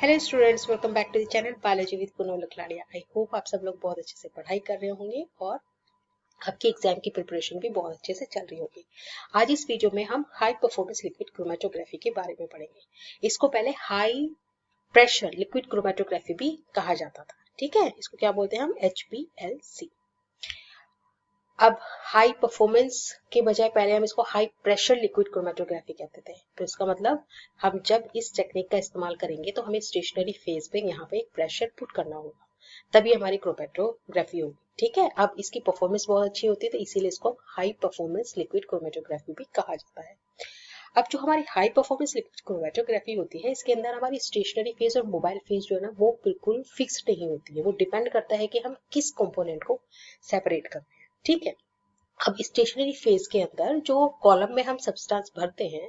Hello students, welcome back to the channel biology with Kunol Lakhladiya. I hope आप सब लोग बहुत अच्छे से पढ़ाई कर रहे होंगे और आपके एग्जाम की प्रिपरेशन भी बहुत अच्छे से चल रही होगी। आज इस वीडियो में हम हाई परफॉर्मेंस लिक्विड क्रोमेटोग्राफी के बारे में पढ़ेंगे। इसको पहले हाई प्रेशर लिक्विड क्रोमेटोग्राफी भी कहा जाता था। ठीक है, इसको क्या बोलते हैं हम? HPLC। अब हाई परफॉर्मेंस के बजाय पहले हम इसको हाई प्रेशर लिक्विड क्रोमेटोग्राफी कहते थे। तो इसका मतलब हम जब इस टेक्निक का इस्तेमाल करेंगे तो हमें स्टेशनरी फेज पे यहाँ पे एक प्रेशर पुट करना होगा, तभी हमारी क्रोमेटोग्राफी होगी। ठीक है, अब इसकी परफॉर्मेंस बहुत अच्छी होती है तो इसीलिए इसको हाई परफॉर्मेंस लिक्विड क्रोमेटोग्राफी भी कहा जाता है। अब जो हमारी हाई परफॉर्मेंस लिक्विड क्रोमेटोग्राफी होती है, इसके अंदर हमारी स्टेशनरी फेज और मोबाइल फेज जो है ना, वो बिल्कुल फिक्स्ड नहीं होती है। वो डिपेंड करता है कि हम किस कंपोनेंट को सेपरेट कर रहे हैं। ठीक है, अब स्टेशनरी फेज के अंदर जो कॉलम में हम सब्सटेंस भरते हैं,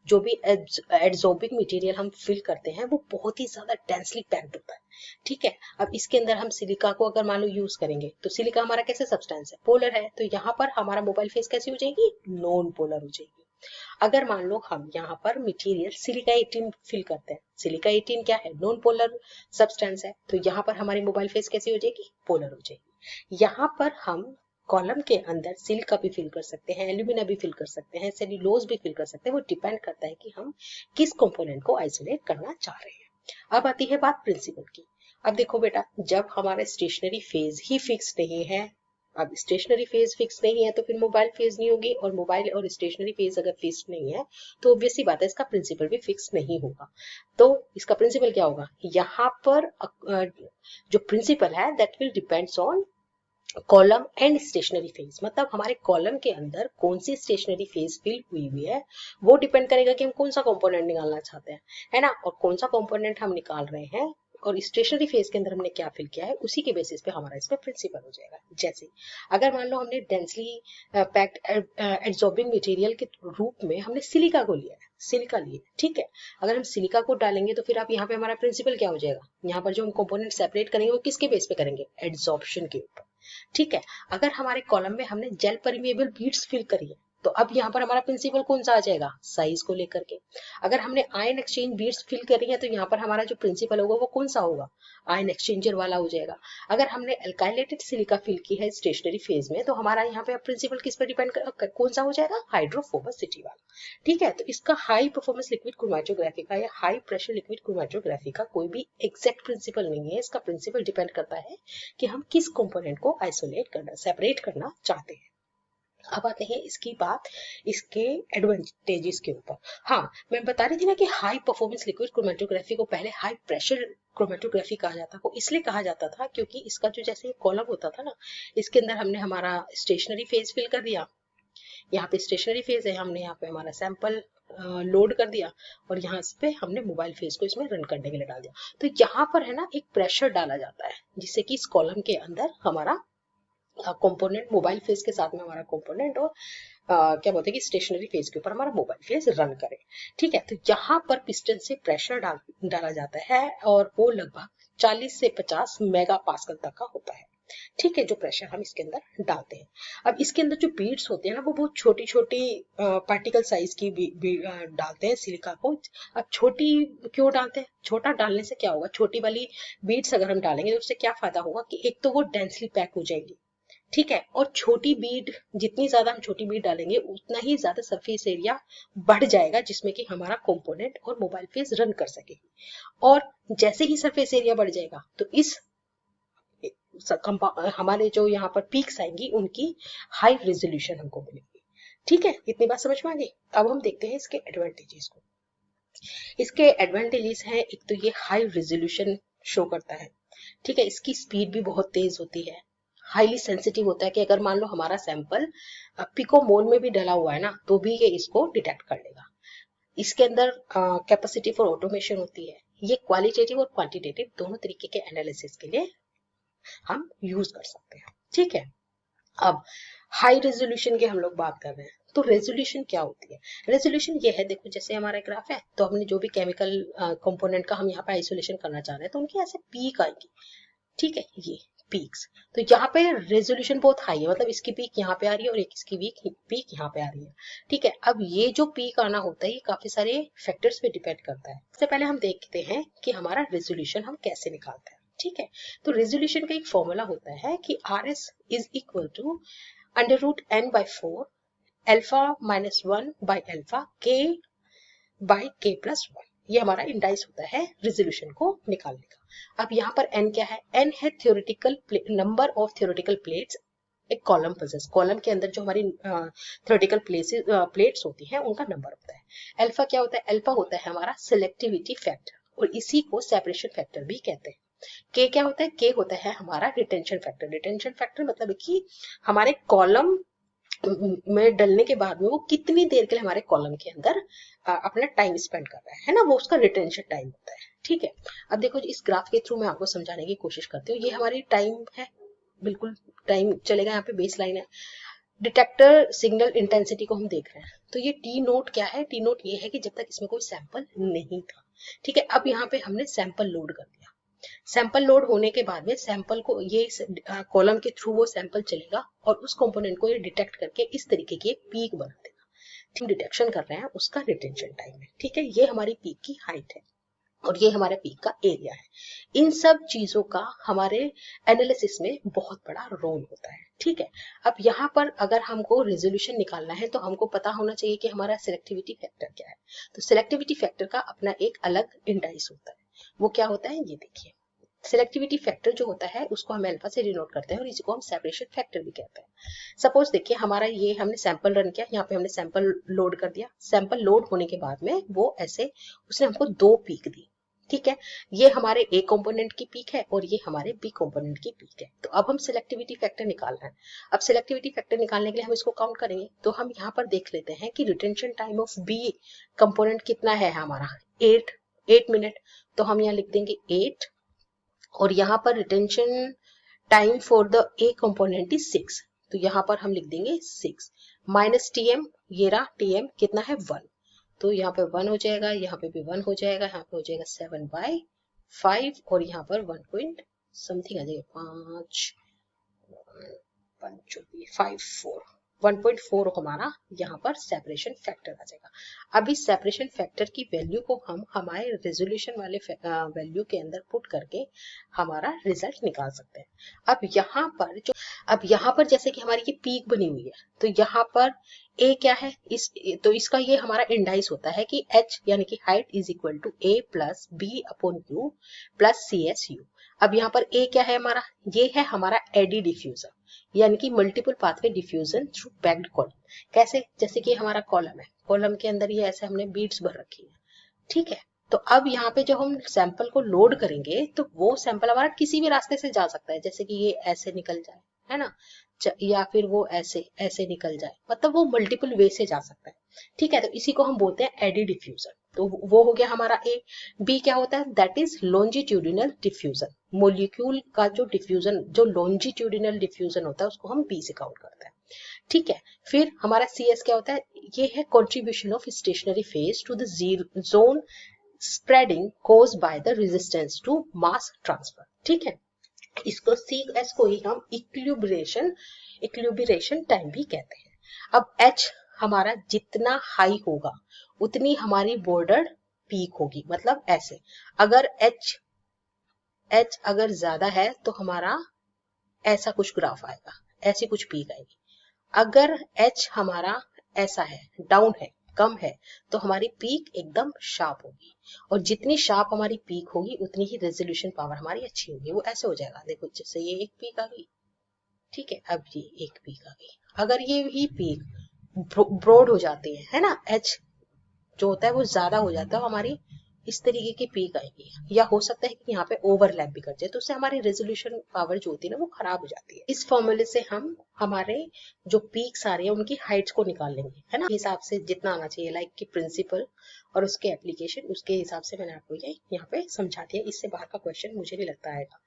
जो भी एड्सॉर्बिंग मटेरियल हम फिल करते हैं, वो बहुत ही ज्यादा डेंसली पैक्ड होता है। ठीक है, अब इसके अंदर हम सिलिका को अगर मान लो यूज करेंगे तो सिलिका हमारा कैसे सब्सटेंस है? पोलर है। तो यहाँ पर हमारा मोबाइल फेज कैसी हो जाएगी? नॉन पोलर हो जाएगी। अगर मान लो हम यहाँ पर मटेरियल सिलिका 18 फिल करते हैं, सिलिका 18 क्या है? नॉन पोलर सब्सटेंस है। तो यहाँ पर हमारी मोबाइल फेज कैसी हो जाएगी? पोलर हो जाएगी। यहाँ पर हम कॉलम के अंदर सिलिका भी फिल कर सकते हैं, एल्यूमिना भी फिल कर सकते हैं, सेल्यूलोज भी फिल कर सकते हैं। वो डिपेंड करता है कि हम किस कंपोनेंट को आइसोलेट करना चाह रहे हैं। अब आती है बात प्रिंसिपल की। अब देखो बेटा, जब हमारा स्टेशनरी फेज ही फिक्स नहीं है, अब स्टेशनरी फेज फिक्स नहीं है तो फिर मोबाइल फेज नहीं होगी, और मोबाइल और स्टेशनरी फेज अगर फिक्स नहीं है तो ऑब्वियस सी बात है इसका प्रिंसिपल भी फिक्स नहीं होगा। तो इसका प्रिंसिपल क्या होगा? यहाँ पर जो प्रिंसिपल है that will depends on column and stationary phase. मतलब हमारे कॉलम के अंदर कौन सी स्टेशनरी फेज फिल हुई हुई है, वो डिपेंड करेगा कि हम कौन सा कंपोनेंट निकालना चाहते हैं, है ना। और कौन सा कंपोनेंट हम निकाल रहे हैं और स्टेशनरी फेज के अंदर हमने क्या फिल किया है, उसी के बेसिस पे हमारा इसमें प्रिंसिपल हो जाएगा। जैसे अगर मान लो हमने डेंसली पैक्ड एड्सॉर्बिंग मटेरियल के रूप में हमने सिलिका को लिया है, सिलिका लिए, ठीक है। अगर हम सिलिका को डालेंगे तो फिर आप यहाँ पे हमारा प्रिंसिपल क्या हो जाएगा? यहाँ पर जो हम कंपोनेंट सेपरेट करेंगे वो किसके बेस पे करेंगे? एड्सॉर्प्शन के ऊपर। ठीक है, अगर हमारे कॉलम में हमने जेल परमिएबल बीड्स फिल करी है तो अब यहाँ पर हमारा प्रिंसिपल कौन सा आ जाएगा? साइज को लेकर के। अगर हमने आयन एक्सचेंज बीड्स फिल करी है तो यहाँ पर हमारा जो प्रिंसिपल होगा वो कौन सा होगा? आयन एक्सचेंजर वाला हो जाएगा। अगर हमने एल्काइलेटेड सिलिका फिल की है स्टेशनरी फेज में तो हमारा यहाँ पे प्रिंसिपल किस पर डिपेंड कौन सा हो जाएगा? हाइड्रोफोबसिटी वाला। ठीक है, तो इसका हाई परफॉर्मेंस लिक्विड क्रोमेटोग्राफी का या हाई प्रेशर लिक्विड क्रोमेटोग्राफी का कोई भी एग्जैक्ट प्रिंसिपल नहीं है। इसका प्रिंसिपल डिपेंड करता है कि हम किस कंपोनेंट को आइसोलेट करना, सेपरेट करना चाहते हैं। अब आते हैं इसकी बात इसके एडवांटेजेस के ऊपर। हाँ, मैं बता रही थी ना कि हाई परफॉर्मेंस लिक्विड क्रोमेटोग्राफी को पहले हाई प्रेशर क्रोमेटोग्राफी कहा जाता है। वो इसलिए कहा जाता था क्योंकि इसका जो जैसे कॉलम होता था ना, इसके अंदर हमने हमारा स्टेशनरी फेज फिल कर दिया, यहाँ पे स्टेशनरी फेज है, हमने यहाँ पे हमारा सैंपल लोड कर दिया और यहाँ पे हमने मोबाइल फेज को इसमें रन करने के लिए डाल दिया। तो यहाँ पर है ना एक प्रेशर डाला जाता है जिससे कि इस कॉलम के अंदर हमारा कंपोनेंट मोबाइल फेज के साथ में हमारा कंपोनेंट और क्या बोलते हैं कि स्टेशनरी फेज के ऊपर हमारा मोबाइल फेज रन करे। ठीक है, तो यहाँ पर पिस्टन से प्रेशर डाला जाता है और वो लगभग 40 से 50 मेगा पास्कल तक का होता है। ठीक है, जो प्रेशर हम इसके अंदर डालते हैं। अब इसके अंदर जो बीड्स होते हैं ना, वो बहुत छोटी छोटी पार्टिकल साइज की डालते हैं सिलिका को। अब छोटी क्यों डालते हैं? छोटा डालने से क्या होगा? छोटी वाली बीड्स अगर हम डालेंगे तो उससे क्या फायदा होगा कि एक तो वो डेंसली पैक हो जाएगी, ठीक है, और छोटी बीड, जितनी ज्यादा हम छोटी बीड डालेंगे उतना ही ज्यादा सरफेस एरिया बढ़ जाएगा जिसमें कि हमारा कंपोनेंट और मोबाइल फेज रन कर सकेगी। और जैसे ही सरफेस एरिया बढ़ जाएगा तो इस हमारे जो यहाँ पर पीक्स आएंगी उनकी हाई रेजोल्यूशन हमको मिलेगी। ठीक है, इतनी बात समझ में आ गई। अब हम देखते हैं इसके एडवांटेजेस को। इसके एडवांटेजेस हैं, एक तो ये हाई रेजोल्यूशन शो करता है। ठीक है, इसकी स्पीड भी बहुत तेज होती है, हाईली सेंसिटिव होता है कि अगर मान लो हमारा सैंपल पिकोमोल में भी डला हुआ है ना तो भी ये इसको डिटेक्ट कर लेगा। इसके अंदर कैपेसिटी फॉर ऑटोमेशन होती है। ये क्वालिटेटिव और क्वांटिटेटिव दोनों तरीके के एनालिसिस के लिए हम यूज कर सकते हैं। ठीक है, अब हाई रेजोल्यूशन की हम लोग बात कर रहे हैं तो रेजोल्यूशन क्या होती है? रेजोल्यूशन ये है, देखो जैसे हमारा ग्राफ है तो हमने जो भी केमिकल कंपोनेंट का हम यहाँ पे आइसोलेशन करना चाह रहे हैं तो उनकी ऐसे पीक आएगी। ठीक है, ये पीक्स। तो यहाँ पे रेजोल्यूशन बहुत हाई है, मतलब इसकी पीक यहाँ पे आ रही है और एक इसकी पीक यहाँ पे आ रही है। ठीक है, अब ये जो पीक आना होता है ये काफी सारे फैक्टर्स पे डिपेंड करता है। सबसे पहले हम देखते हैं कि हमारा रेजोल्यूशन हम कैसे निकालते हैं। ठीक है, तो रेजोल्यूशन का एक फॉर्मूला होता है कि RS is equal to √n/4 alpha -1 by alpha k by k+1। ये हमारा इंडाइस होता है रेजोल्यूशन को निकालने का। अब यहाँ पर n क्या है? n है theoretical number of theoretical plates एक कॉलम पोजेस। कॉलम के अंदर जो हमारी थ्योरेटिकल प्लेट्स होती हैं उनका नंबर होता है। अल्फा क्या होता है? अल्फा होता है हमारा सिलेक्टिविटी फैक्टर और इसी को सेपरेशन फैक्टर भी कहते हैं। के क्या होता है? के होता है हमारा रिटेंशन फैक्टर। रिटेंशन फैक्टर मतलब कि हमारे कॉलम में डलने के बाद में वो कितनी देर के लिए हमारे कॉलम के अंदर अपना टाइम स्पेंड कर रहा है ना, वो उसका रिटेंशन टाइम होता है। ठीक है, अब देखो इस ग्राफ के थ्रू मैं आपको समझाने की कोशिश करती हूँ। ये हमारी टाइम है, बिल्कुल टाइम चलेगा, यहाँ पे बेस लाइन है। डिटेक्टर सिग्नल इंटेंसिटी को हम देख रहे हैं, तो ये टी नोट क्या है? टी नोट ये है कि जब तक इसमें कोई सैंपल नहीं था। ठीक है, अब यहाँ पे हमने सैंपल लोड कर दिया। सैंपल लोड होने के बाद में सैंपल को ये कॉलम के थ्रू वो सैंपल चलेगा और उस कंपोनेंट को ये डिटेक्ट करके इस तरीके की पीक बना देगा। ठीक, डिटेक्शन कर रहे हैं उसका रिटेंशन टाइम है। ठीक है, ये हमारी पीक की हाइट है और ये हमारे पीक का एरिया है। इन सब चीजों का हमारे एनालिसिस में बहुत बड़ा रोल होता है। ठीक है, अब यहाँ पर अगर हमको रेजोल्यूशन निकालना है तो हमको पता होना चाहिए कि हमारा सिलेक्टिविटी फैक्टर क्या है। तो सिलेक्टिविटी फैक्टर का अपना एक अलग इंडाइस होता है। वो क्या होता है ये देखिए। सिलेक्टिविटी फैक्टर जो होता है उसको हम अल्फा से डिनोट करते हैं और इसी को हम सेपरेशन फैक्टर भी कहते हैं। सपोज देखिए हमारा ये हमने सैंपल रन किया, यहाँ पे हमने सैंपल लोड कर दिया। सैंपल लोड होने के बाद में वो ऐसे उसने हमको 2 पीक दी। ठीक है, ये हमारे ए कंपोनेंट की पीक है और ये हमारे बी कंपोनेंट की पीक है। तो अब हम सिलेक्टिविटी फैक्टर निकालना है। अब सिलेक्टिविटी फैक्टर निकालने के लिए हम इसको काउंट करेंगे, तो हम यहाँ पर देख लेते हैं कि retention time of b component कितना है हमारा 8 मिनट। तो हम यहाँ लिख देंगे 8 और यहाँ पर retention time for the A component is 6। तो यहाँ पर हम लिख देंगे 6 माइनस टीएम, ये रहा टीएम कितना है 1। तो यहाँ पे 1 हो जाएगा, यहाँ पे भी 1 हो जाएगा, यहाँ पे हो जाएगा 7/5 और यहाँ पर 1 पॉइंट समथिंग आ जाएगा 1.4 हमारा यहाँ पर सेपरेशन फैक्टर आ जाएगा। अब इस सेपरेशन फैक्टर की वैल्यू को हम हमारे रेजोल्यूशन वाले वैल्यू के अंदर पुट करके हमारा रिजल्ट निकाल सकते हैं। अब यहाँ पर जैसे कि हमारी ये पीक बनी हुई है, तो यहाँ पर ए क्या है? तो इसका ये हमारा इंडाइस होता है कि h यानी कि height is equal to a plus b upon u plus CSU। अब यहाँ पर ए क्या है हमारा? ये है हमारा एडी डिफ्यूजन यानी कि multiple pathway diffusion through packed column. कैसे? जैसे कि हमारा कॉलम है, कॉलम के अंदर ये ऐसे हमने बीड्स भर रखी है। ठीक है, तो अब यहाँ पे जब हम सैंपल को लोड करेंगे तो वो सैंपल हमारा किसी भी रास्ते से जा सकता है, जैसे कि ये ऐसे निकल जाए, है ना, या फिर वो ऐसे ऐसे निकल जाए, मतलब वो मल्टीपल वे से जा सकता है। ठीक है, तो इसी को हम बोलते हैं एडी डिफ्यूजन। तो वो हो गया हमारा ए। बी क्या होता है? That is longitudinal diffusion. Molecule का जो डिफ्यूजन, जो लॉन्जिट्यूडिनल डिफ्यूजन होता है उसको हम बी से काउंट करते हैं। ठीक है, फिर हमारा CS क्या होता है? ये है contribution of stationary phase to the zone spreading caused by the resistance to mass transfer. ठीक है, इसको CS को ही हम इक्विलिब्रेशन टाइम भी कहते हैं। अब H हमारा जितना हाई होगा उतनी हमारी बॉर्डर पीक होगी, मतलब ऐसे अगर H अगर ज्यादा है तो हमारा ऐसा कुछ ग्राफ आएगा, ऐसी कुछ पीक आएगी। अगर H हमारा ऐसा है, डाउन है, कम है, तो हमारी पीक एकदम शार्प होगी और जितनी शार्प हमारी पीक होगी उतनी ही रेजोल्यूशन पावर हमारी अच्छी होगी। वो ऐसे हो जाएगा, देखो जैसे ये एक पीक आ गई। ठीक है, अब ये एक पीक आ गई। अगर ये ही पीक ब्रॉड हो जाती है ना, H जो होता है वो ज्यादा हो जाता है, हमारी इस तरीके की पीक आएगी, या हो सकता है कि यहाँ पे ओवरलैप भी कर जाए, तो उससे हमारी रेजोल्यूशन पावर जो होती है ना वो खराब हो जाती है। इस फॉर्मूले से हम हमारे जो पीक्स आ रही है उनकी हाइट्स को निकाल लेंगे, है ना, हिसाब से जितना आना चाहिए, लाइक की प्रिंसिपल और उसके एप्लीकेशन, उसके हिसाब से मैंने आपको ये यहाँ पे समझा दिया। इससे बाहर का क्वेश्चन मुझे नहीं लगता आएगा।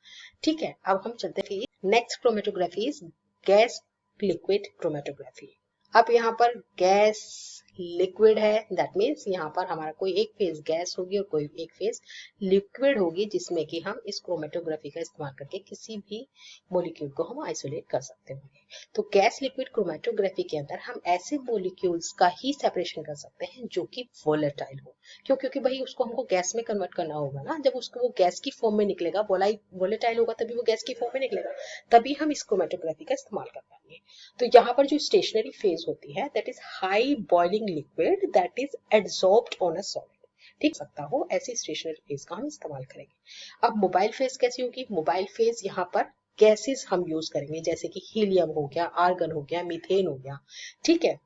ठीक है, अब हम चलते हैं next chromatography is gas liquid chromatography. अब यहाँ पर गैस लिक्विड है, दैट मीन्स यहाँ पर हमारा कोई एक फेज गैस होगी और कोई एक फेज लिक्विड होगी, जिसमें कि हम इस क्रोमेटोग्राफी का इस्तेमाल करके किसी भी मॉलिक्यूल को हम आइसोलेट कर सकते होंगे। तो गैस लिक्विड क्रोमेटोग्राफी के अंदर हम ऐसे मॉलिक्यूल्स का ही सेपरेशन कर सकते हैं जो कि वोलेटाइल हो। क्यों? क्योंकि भाई उसको हमको गैस में कन्वर्ट करना होगा ना, जब उसको वो गैस की फॉर्म में निकलेगा, वोलेटाइल होगा तभी वो गैस की फॉर्म में निकलेगा, तभी हम इस क्रोमेटोग्राफी का इस्तेमाल कर पाएंगे। तो यहाँ पर जो स्टेशनरी फेज होती है, that is high boiling liquid that is adsorbed on a solid, ठीक सकता हो, ऐसी स्टेशनरी फेज का हम इस्तेमाल करेंगे। अब मोबाइल फेज कैसी होगी? मोबाइल फेज यहाँ पर गैसेस हम यूज करेंगे, जैसे कि हीलियम हो गया, आर्गन हो गया, मीथेन हो गया, ठीक है।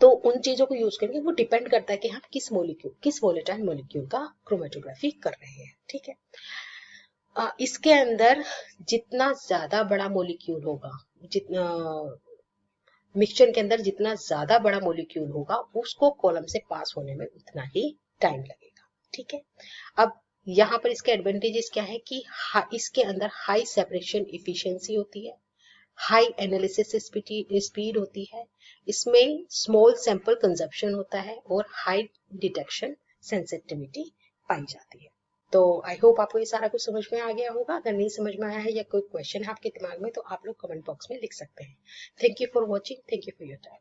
तो उन चीजों को यूज करेंगे, वो डिपेंड करता है कि हम किस मॉलिक्यूल, किस वोलेटाइल मॉलिक्यूल का क्रोमेटोग्राफी कर रहे हैं, ठीक है। इसके अंदर जितना ज्यादा बड़ा मॉलिक्यूल होगा, जितना मिक्सचर के अंदर जितना ज्यादा बड़ा मॉलिक्यूल होगा, उसको कॉलम से पास होने में उतना ही टाइम लगेगा, ठीक है। अब यहाँ पर इसके एडवांटेजेस क्या है कि इसके अंदर हाई सेपरेशन इफिशिएंसी होती है, हाई एनालिसिस स्पीड होती है, इसमें स्मॉल सैंपल कंजप्शन होता है और हाई डिटेक्शन सेंसिटिविटी पाई जाती है। तो आई होप आपको ये सारा कुछ समझ में आ गया होगा। अगर नहीं समझ में आया है या कोई क्वेश्चन है आपके दिमाग में, तो आप लोग कमेंट बॉक्स में लिख सकते हैं। Thank you for watching, thank you for your time.